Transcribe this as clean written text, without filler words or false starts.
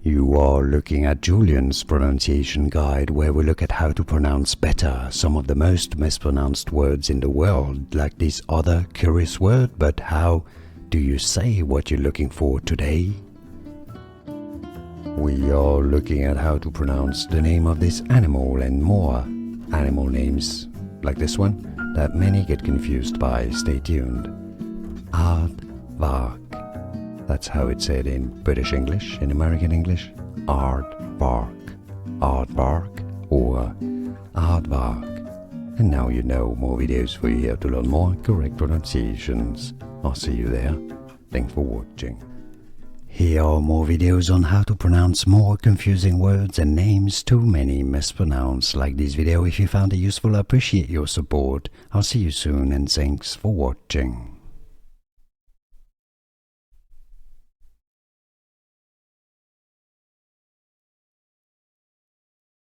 You are looking at Julian's pronunciation guide, where we look at how to pronounce better some of the most mispronounced words in the world, like this other curious word. But how do you say what you're looking for today? We are looking at how to pronounce the name of this animal and more animal names, like this one, that many get confused by. Stay tuned. Aardvark. That's how it's said in British English, in American English. Aardvark. Aardvark or Aardvark. And now you know. More videos for you to learn more correct pronunciations. I'll see you there. Thanks for watching. Here are more videos on how to pronounce more confusing words and names too many mispronounced. Like this video if you found it useful. I appreciate your support. I'll see you soon and thanks for watching.